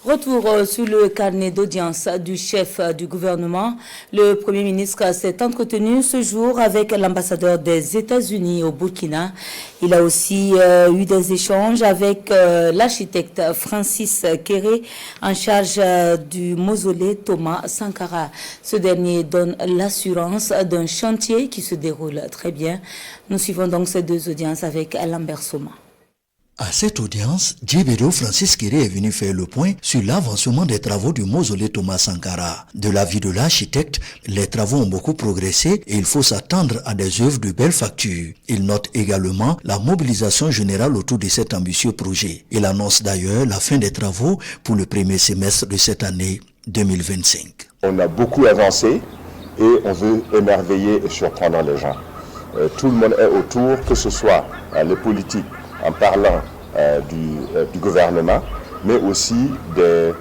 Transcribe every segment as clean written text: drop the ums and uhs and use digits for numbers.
Retour sur le carnet d'audience du chef du gouvernement. Le Premier ministre s'est entretenu ce jour avec l'ambassadeur des États-Unis au Burkina. Il a aussi eu des échanges avec l'architecte Francis Kéré en charge du mausolée Thomas Sankara. Ce dernier donne l'assurance d'un chantier qui se déroule très bien. Nous suivons donc ces deux audiences avec Lambert Soma. À cette audience, Djebédo Francis Kéré est venu faire le point sur l'avancement des travaux du mausolée Thomas Sankara. De l'avis de l'architecte, les travaux ont beaucoup progressé et il faut s'attendre à des œuvres de belle facture. Il note également la mobilisation générale autour de cet ambitieux projet. Il annonce d'ailleurs la fin des travaux pour le premier semestre de cette année 2025. On a beaucoup avancé et on veut émerveiller et surprendre les gens. Tout le monde est autour, que ce soit les politiques, en parlant du gouvernement, mais aussi des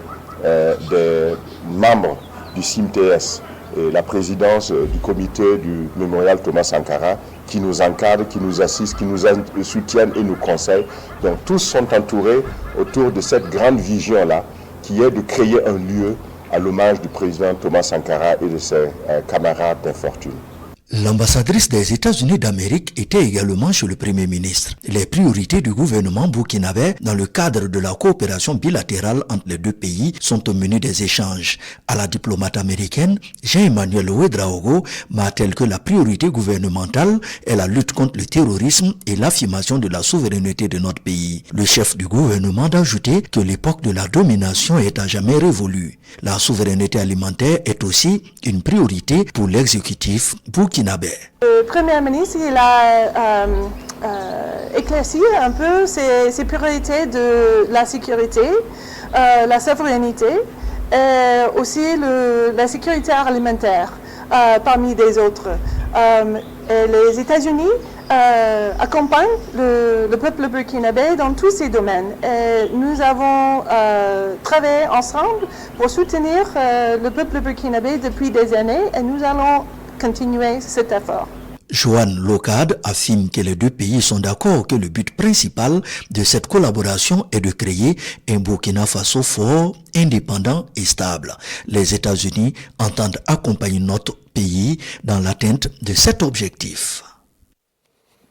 membres du CIMTS et la présidence du comité du mémorial Thomas Sankara qui nous encadrent, qui nous assistent, qui nous soutiennent et nous conseillent. Donc tous sont entourés autour de cette grande vision-là qui est de créer un lieu à l'hommage du président Thomas Sankara et de ses camarades d'infortune. L'ambassadrice des États-Unis d'Amérique était également chez le Premier ministre. Les priorités du gouvernement burkinabé dans le cadre de la coopération bilatérale entre les deux pays sont au menu des échanges. À la diplomate américaine, Jean-Emmanuel Ouedraogo martèle que la priorité gouvernementale est la lutte contre le terrorisme et l'affirmation de la souveraineté de notre pays. Le chef du gouvernement a ajouté que l'époque de la domination est à jamais révolue. La souveraineté alimentaire est aussi une priorité pour l'exécutif burkinabé. Le Premier ministre il a éclairci un peu ses priorités de la sécurité, la souveraineté et aussi la sécurité alimentaire parmi des autres. Et les États-Unis accompagnent le peuple burkinabé dans tous ces domaines. Et nous avons travaillé ensemble pour soutenir le peuple burkinabé depuis des années et nous allons continuer cet effort. Joanne Locade affirme que les deux pays sont d'accord que le but principal de cette collaboration est de créer un Burkina Faso fort, indépendant et stable. Les États-Unis entendent accompagner notre pays dans l'atteinte de cet objectif.